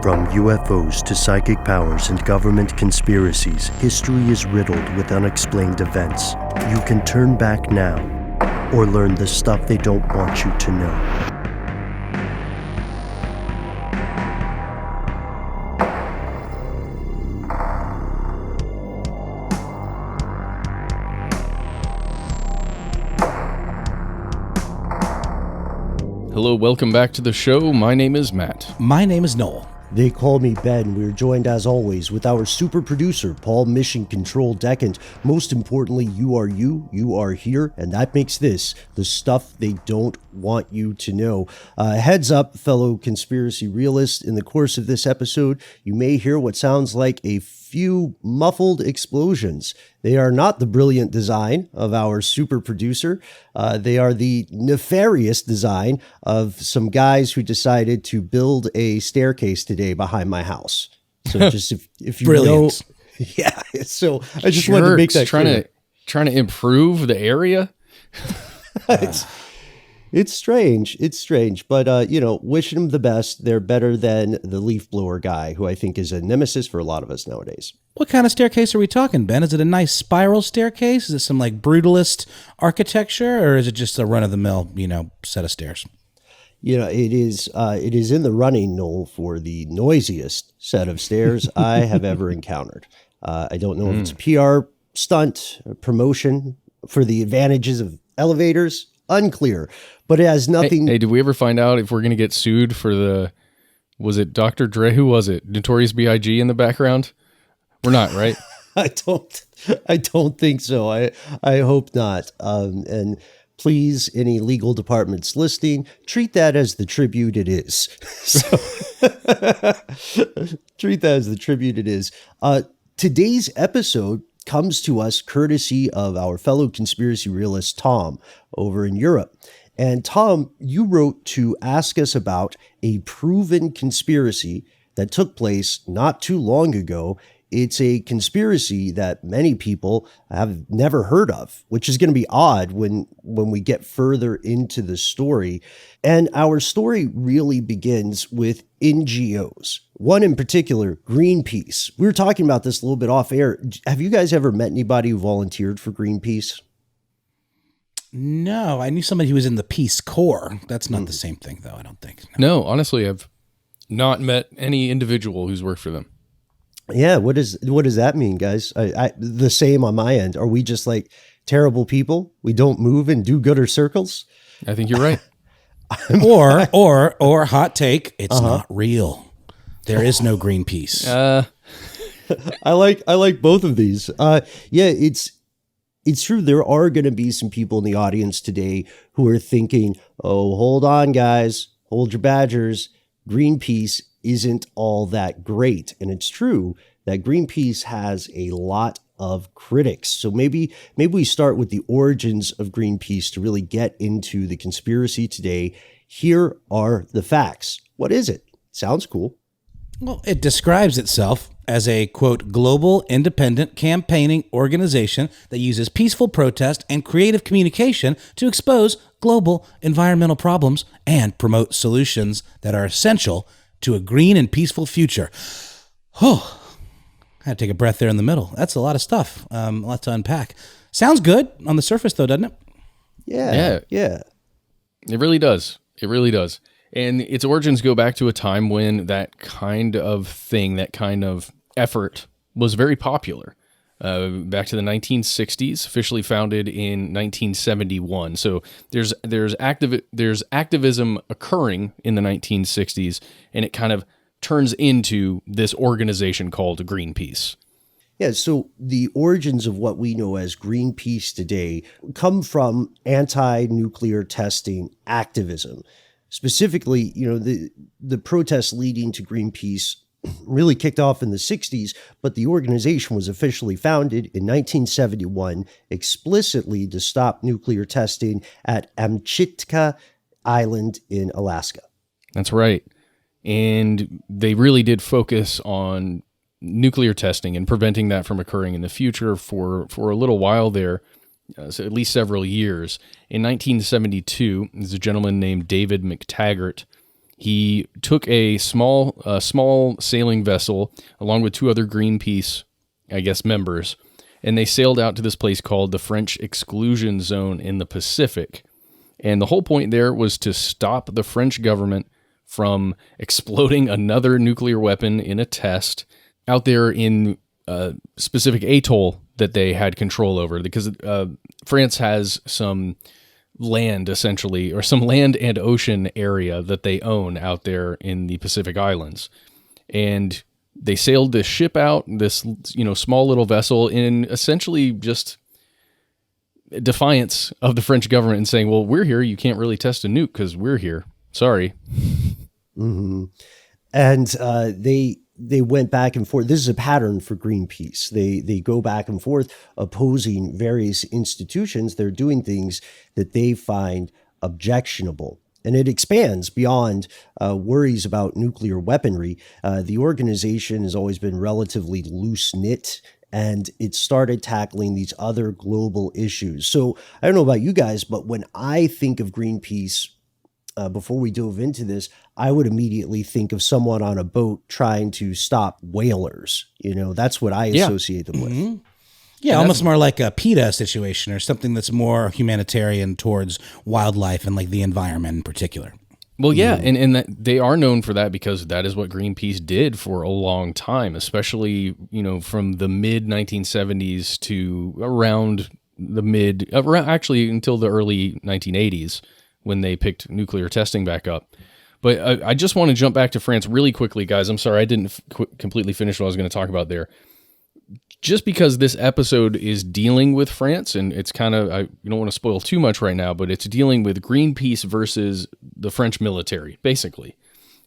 From UFOs to psychic powers and government conspiracies, history is riddled with unexplained events. You can turn back now, or learn the stuff they don't want you to know. Hello, welcome back to the show. My name is Matt. My name is Noel. They call me Ben. We're joined as always with our super producer, Paul Mission Control Decant. Most importantly, you are here, and that makes this the stuff they don't want you to know. Heads up, fellow conspiracy realists, in the course of this episode, you may hear what sounds like a few muffled explosions. They are not the brilliant design of our super producer. They are the nefarious design of some guys who decided to build a staircase today behind my house. So just if you Brilliant. know, yeah. So I just wanted to make that clear. Trying to improve the area. It's strange. But, wishing them the best. They're better than the leaf blower guy, who I think is a nemesis for a lot of us nowadays. What kind of staircase are we talking, Ben? Is it a nice spiral staircase? Is it some like brutalist architecture, or is it just a run-of-the-mill, set of stairs? It is in the running, Noel, for the noisiest set of stairs I have ever encountered. I don't know if it's a PR stunt, a promotion for the advantages of elevators. Unclear, but it has nothing. Hey, did we ever find out if we're going to get sued for was it Dr. Dre? Who was it? Notorious B.I.G. in the background? We're not, right? I don't think so. I hope not. And please, any legal departments listening, treat that as the tribute it is. Treat that as the tribute it is. Today's episode comes to us courtesy of our fellow conspiracy realist, Tom, over in Europe. And Tom, you wrote to ask us about a proven conspiracy that took place not too long ago. It's a conspiracy that many people have never heard of, which is going to be odd when we get further into the story. And our story really begins with NGOs. One in particular, Greenpeace. We were talking about this a little bit off air. Have you guys ever met anybody who volunteered for Greenpeace? No, I knew somebody who was in the Peace Corps. That's not the same thing, though, I don't think. No, honestly, I've not met any individual who's worked for them. Yeah, what does that mean, guys? I the same on my end. Are we just like terrible people? We don't move and do gooder circles? I think you're right. or hot take, it's not real. There is no Greenpeace. I like both of these. It's true. There are going to be some people in the audience today who are thinking, "Oh, hold on, guys, hold your badgers. Greenpeace isn't all that great." And it's true that Greenpeace has a lot of critics. So maybe we start with the origins of Greenpeace to really get into the conspiracy today. Here are the facts. What is it? Sounds cool. Well, it describes itself as a, quote, global independent campaigning organization that uses peaceful protest and creative communication to expose global environmental problems and promote solutions that are essential to a green and peaceful future. Oh, I had to take a breath there in the middle. That's a lot of stuff. A lot to unpack. Sounds good on the surface, though, doesn't it? Yeah. It really does. And its origins go back to a time when that kind of thing, that kind of effort was very popular. Back to the 1960s, officially founded in 1971. So there's activism occurring in the 1960s, and it kind of turns into this organization called Greenpeace. Yeah, so the origins of what we know as Greenpeace today come from anti-nuclear testing activism. Specifically, the protests leading to Greenpeace really kicked off in the 60s, but the organization was officially founded in 1971 explicitly to stop nuclear testing at Amchitka Island in Alaska. That's right. And they really did focus on nuclear testing and preventing that from occurring in the future for a little while there. So at least several years. In 1972, there's a gentleman named David McTaggart. He took a small sailing vessel along with two other Greenpeace, I guess, members, and they sailed out to this place called the French Exclusion Zone in the Pacific. And the whole point there was to stop the French government from exploding another nuclear weapon in a test out there in a specific atoll that they had control over, because France has some land, essentially, or some land and ocean area that they own out there in the Pacific Islands. And they sailed this ship out, this, small little vessel, in essentially just defiance of the French government and saying, well, we're here. You can't really test a nuke because we're here. Sorry. Mm-hmm. And they went back and forth. This is a pattern for Greenpeace. They go back and forth opposing various institutions. They're doing things that they find objectionable. And it expands beyond worries about nuclear weaponry. The organization has always been relatively loose-knit, and it started tackling these other global issues. So I don't know about you guys, but when I think of Greenpeace, before we dove into this, I would immediately think of someone on a boat trying to stop whalers. That's what I associate them with. Mm-hmm. Yeah, almost more like a PETA situation or something that's more humanitarian towards wildlife and like the environment in particular. Well, yeah, and that they are known for that because that is what Greenpeace did for a long time, especially, from the mid-1970s to around actually until the early 1980s when they picked nuclear testing back up. But I just want to jump back to France really quickly, guys. I'm sorry I didn't completely finish what I was going to talk about there. Just because this episode is dealing with France, and it's kind of, I don't want to spoil too much right now, but it's dealing with Greenpeace versus the French military, basically,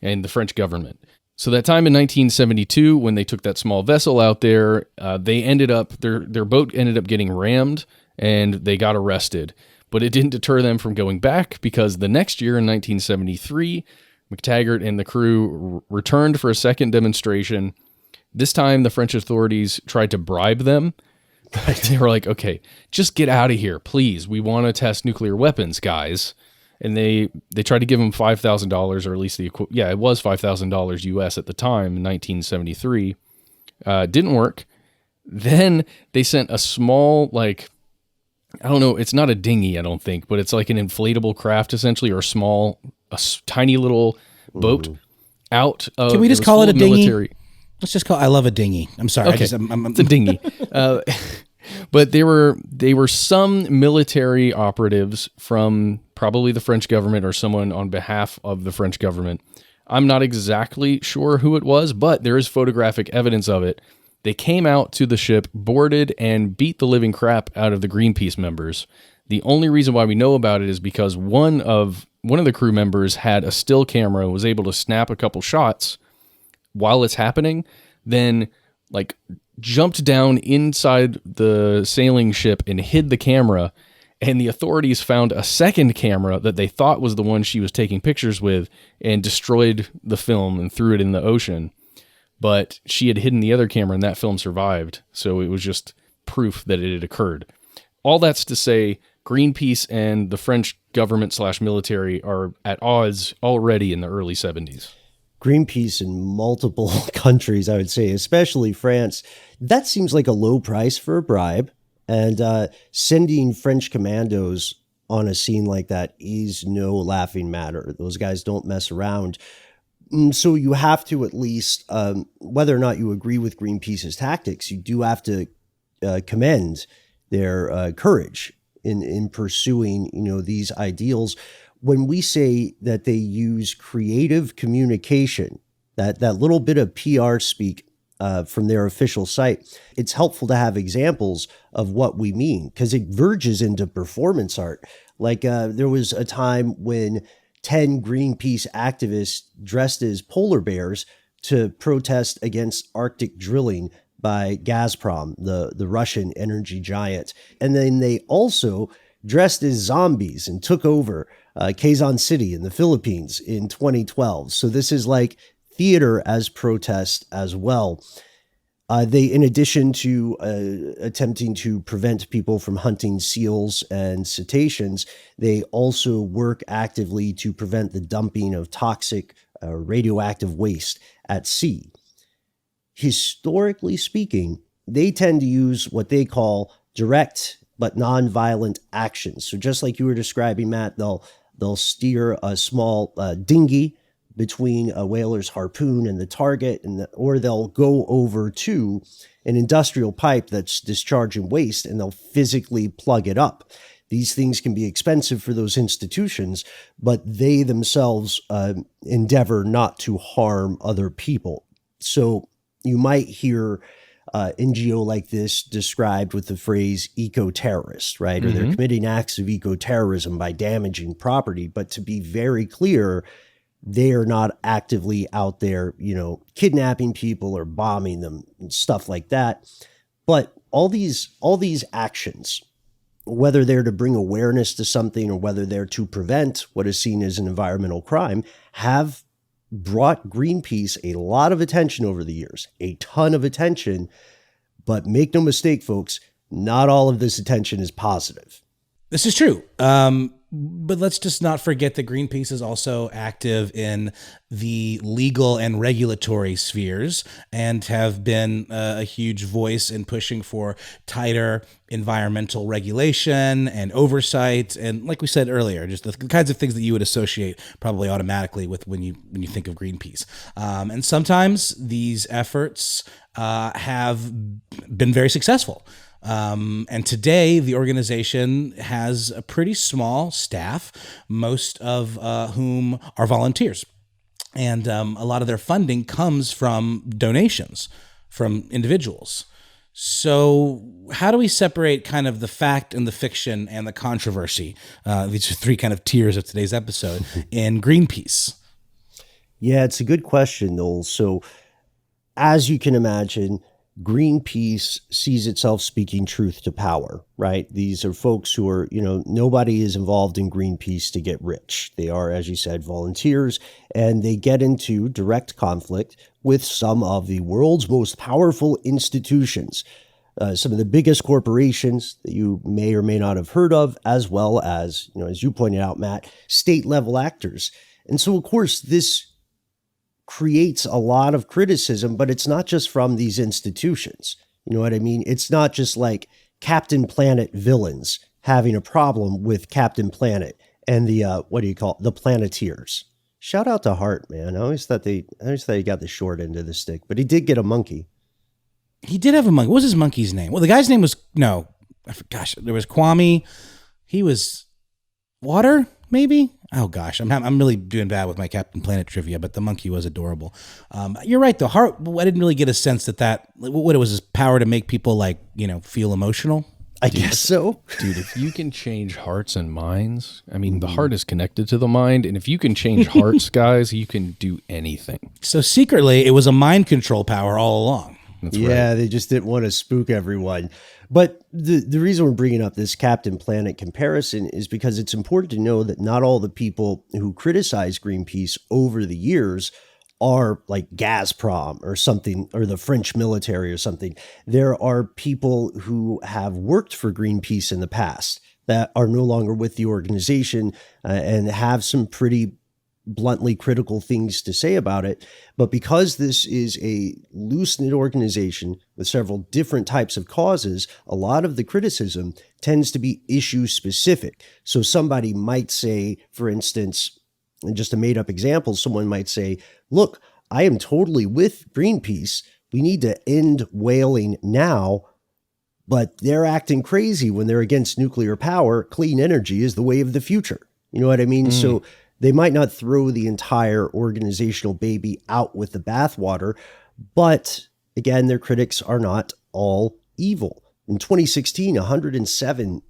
and the French government. So that time in 1972, when they took that small vessel out there, they ended up, their boat ended up getting rammed, and they got arrested. But it didn't deter them from going back, because the next year in 1973, McTaggart and the crew returned for a second demonstration. This time, the French authorities tried to bribe them. They were like, okay, just get out of here, please. We want to test nuclear weapons, guys. And they tried to give them $5,000, or at least it was $5,000 US at the time in 1973. Didn't work. Then they sent a small, I don't know, it's not a dinghy, I don't think, but it's like an inflatable craft, essentially, or a tiny little boat out of... Can we just call it a dinghy? Military. Let's just call it, I love a dinghy. I'm sorry. Okay. It's a dinghy. But they were some military operatives from probably the French government or someone on behalf of the French government. I'm not exactly sure who it was, but there is photographic evidence of it. They came out to the ship, boarded, and beat the living crap out of the Greenpeace members. The only reason why we know about it is because one of the crew members had a still camera, was able to snap a couple shots while it's happening, then jumped down inside the sailing ship and hid the camera, and the authorities found a second camera that they thought was the one she was taking pictures with and destroyed the film and threw it in the ocean. But she had hidden the other camera and that film survived, so it was just proof that it had occurred. All that's to say, Greenpeace and the French government/military are at odds already in the early 70s. Greenpeace in multiple countries, I would say, especially France, that seems like a low price for a bribe. And sending French commandos on a scene like that is no laughing matter. Those guys don't mess around. So you have to at least, whether or not you agree with Greenpeace's tactics, you do have to commend their courage in pursuing, these ideals. When we say that they use creative communication, that little bit of PR speak from their official site, it's helpful to have examples of what we mean, because it verges into performance art. There was a time when 10 Greenpeace activists dressed as polar bears to protest against Arctic drilling by Gazprom, the Russian energy giant. And then they also dressed as zombies and took over Quezon City in the Philippines in 2012. So this is like theater as protest as well. They, in addition to attempting to prevent people from hunting seals and cetaceans, they also work actively to prevent the dumping of toxic radioactive waste at sea. Historically speaking, they tend to use what they call direct but nonviolent actions. So just like you were describing, Matt, they'll steer a small dinghy between a whaler's harpoon and the target, or they'll go over to an industrial pipe that's discharging waste and they'll physically plug it up. These things can be expensive for those institutions, but they themselves endeavor not to harm other people. So you might hear NGO like this described with the phrase eco-terrorist, right? Or they're committing acts of eco-terrorism by damaging property. But to be very clear, they are not actively out there, kidnapping people or bombing them and stuff like that. But all these actions, whether they're to bring awareness to something or whether they're to prevent what is seen as an environmental crime, have brought Greenpeace a lot of attention over the years, a ton of attention. But make no mistake, folks, not all of this attention is positive. This is true. But let's just not forget that Greenpeace is also active in the legal and regulatory spheres and have been a huge voice in pushing for tighter environmental regulation and oversight. And like we said earlier, just the kinds of things that you would associate probably automatically with when you think of Greenpeace. And sometimes these efforts have been very successful. And today the organization has a pretty small staff, most of whom are volunteers. And a lot of their funding comes from donations from individuals. So how do we separate kind of the fact and the fiction and the controversy? These are three kind of tiers of today's episode in Greenpeace. Yeah, it's a good question, Noel. So as you can imagine, Greenpeace sees itself speaking truth to power, right? These are folks who are, nobody is involved in Greenpeace to get rich. They are, as you said, volunteers, and they get into direct conflict with some of the world's most powerful institutions, some of the biggest corporations that you may or may not have heard of, as well as, as you pointed out, Matt, state-level actors. And so, of course, this creates a lot of criticism, but it's not just from these institutions. You know what I mean? It's not just like Captain Planet villains having a problem with Captain Planet and the, the Planeteers. Shout out to Hart, man. I always thought he got the short end of the stick, but he did get a monkey. He did have a monkey. What was his monkey's name? Well, the guy's name was, there was Kwame. He was Water, maybe? Oh gosh, I'm really doing bad with my Captain Planet trivia, but the monkey was adorable. You're right, though. Hart, I didn't really get a sense that what it was, his power to make people feel emotional. I guess so. Dude, if you can change hearts and minds, I mean, the heart is connected to the mind, and if you can change hearts, guys, you can do anything. So secretly, it was a mind control power all along. That's yeah, right. They just didn't want to spook everyone. But the reason we're bringing up this Captain Planet comparison is because it's important to know that not all the people who criticize Greenpeace over the years are like Gazprom or something, or the French military or something. There are people who have worked for Greenpeace in the past that are no longer with the organization and have some pretty bluntly critical things to say about it. But because this is a loose-knit organization with several different types of causes, a lot of the criticism tends to be issue specific. So somebody might say, for instance, and just a made-up example, someone might say, look, I am totally with Greenpeace. We need to end whaling now, but they're acting crazy when they're against nuclear power. Clean energy is the way of the future. You know what I mean? So they might not throw the entire organizational baby out with the bathwater, but again, their critics are not all evil. In 2016, 107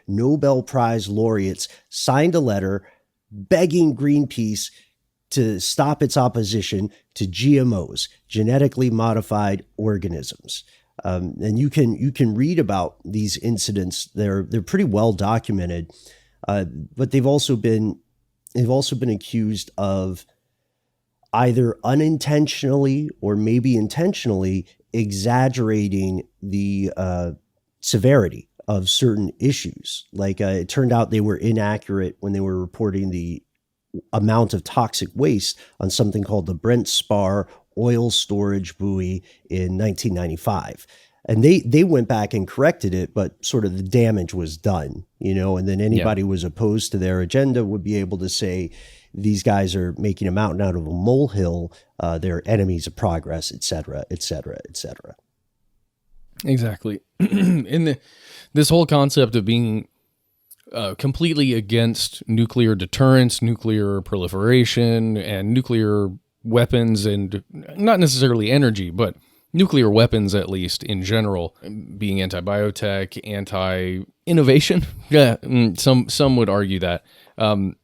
Nobel Prize laureates signed a letter begging Greenpeace to stop its opposition to GMOs, genetically modified organisms. And you can read about these incidents. They're pretty well documented. But they've also been accused of either unintentionally or maybe intentionally exaggerating the severity of certain issues. Like it turned out they were inaccurate when they were reporting the amount of toxic waste on something called the Brent Spar oil storage buoy in 1995. And they went back and corrected it, but sort of the damage was done, and then anybody who was opposed to their agenda would be able to say, these guys are making a mountain out of a molehill, they're enemies of progress, et cetera, et cetera, et cetera. Exactly. This whole concept of being completely against nuclear deterrence, nuclear proliferation, and nuclear weapons, and not necessarily energy, but nuclear weapons, at least in general, being anti-biotech, anti-innovation. Yeah, some would argue that. Some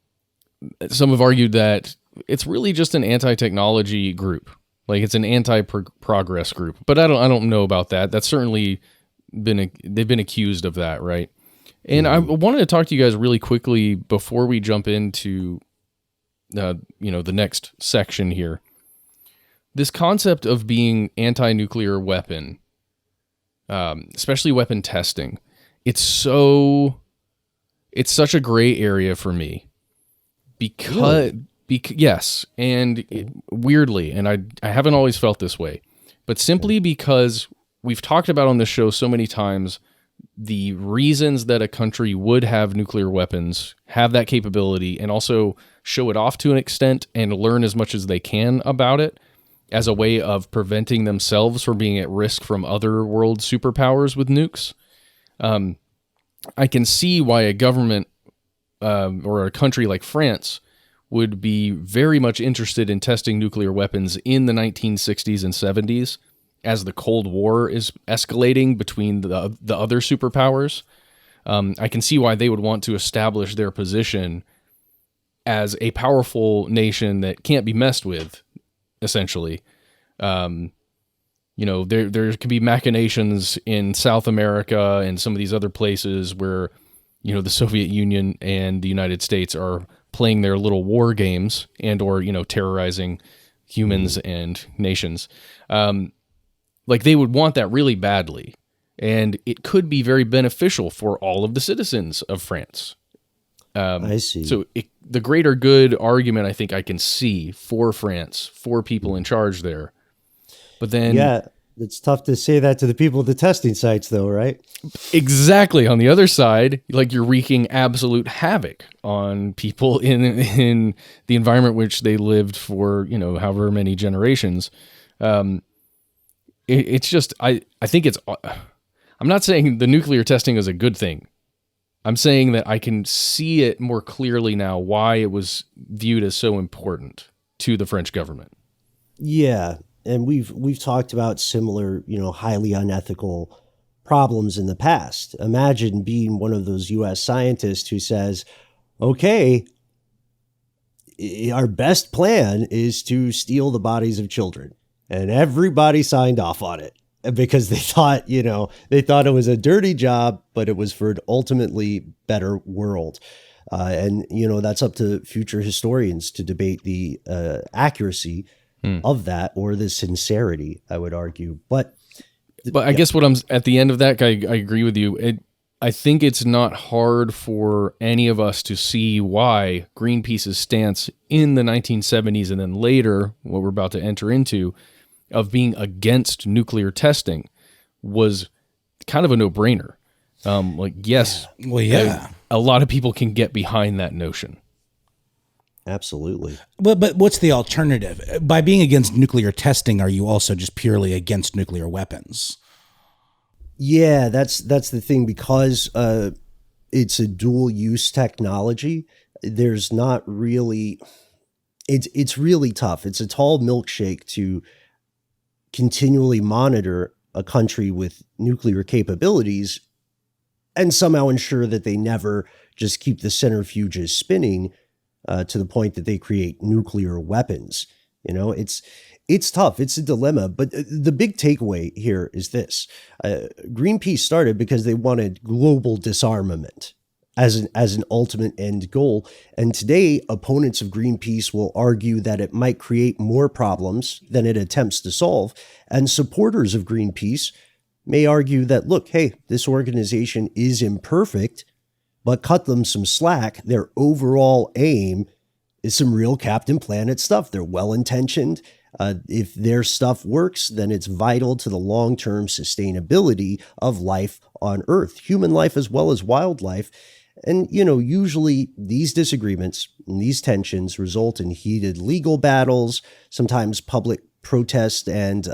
have argued that it's really just an anti-technology group, like it's an anti-progress group. But I don't know about that. That's certainly they've been accused of that, right? And I wanted to talk to you guys really quickly before we jump into the next section here. This concept of being anti-nuclear weapon, especially weapon testing, it's such a gray area for me because yes, and weirdly, and I haven't always felt this way, but simply because we've talked about on this show so many times the reasons that a country would have nuclear weapons, have that capability, and also show it off to an extent and learn as much as they can about it as a way of preventing themselves from being at risk from other world superpowers with nukes. I can see why a government or a country like France would be very much interested in testing nuclear weapons in the 1960s and 70s as the Cold War is escalating between the other superpowers. I can see why they would want to establish their position as a powerful nation that can't be messed with, essentially. There can be machinations in South America and some of these other places where, the Soviet Union and the United States are playing their little war games and or, terrorizing humans and nations. Like they would want that really badly. And it could be very beneficial for all of the citizens of France. I see. So the greater good argument, I think I can see for France, for people in charge there. But then... Yeah, it's tough to say that to the people at the testing sites, though, right? Exactly. On the other side, like you're wreaking absolute havoc on people in the environment which they lived for, however many generations. It's just, I think it's... I'm not saying the nuclear testing is a good thing. I'm saying that I can see it more clearly now why it was viewed as so important to the French government. Yeah, and we've talked about similar, highly unethical problems in the past. Imagine being one of those U.S. scientists who says, okay, our best plan is to steal the bodies of children. And everybody signed off on it because they thought it was a dirty job, but it was for an ultimately better world. And that's up to future historians to debate the accuracy of that or the sincerity, I would argue. But I guess what I'm at the end of that, I agree with you. I think it's not hard for any of us to see why Greenpeace's stance in the 1970s and then later, what we're about to enter into, of being against nuclear testing was kind of a no-brainer. Yes. Yeah. Well, yeah. A lot of people can get behind that notion. Absolutely. But what's the alternative? By being against nuclear testing, are you also just purely against nuclear weapons? Yeah, that's the thing. Because it's a dual-use technology, there's not really... It's really tough. It's a tall milkshake to continually monitor a country with nuclear capabilities and somehow ensure that they never just keep the centrifuges spinning to the point that they create nuclear weapons. It's tough. It's a dilemma. But the big takeaway here is this. Greenpeace started because they wanted global disarmament. as an ultimate end goal. And today, opponents of Greenpeace will argue that it might create more problems than it attempts to solve. And supporters of Greenpeace may argue that, look, hey, this organization is imperfect, but cut them some slack. Their overall aim is some real Captain Planet stuff. They're well-intentioned. If their stuff works, then it's vital to the long-term sustainability of life on Earth, human life as well as wildlife. And, usually these disagreements and these tensions result in heated legal battles, sometimes public protest and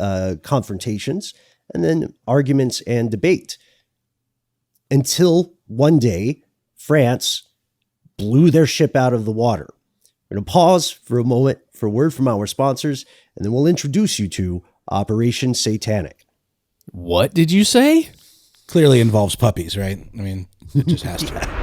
confrontations, and then arguments and debate. Until one day, France blew their ship out of the water. We're going to pause for a moment for a word from our sponsors, and then we'll introduce you to Operation Satanic. What did you say? Clearly involves puppies, right? I mean, it just has to.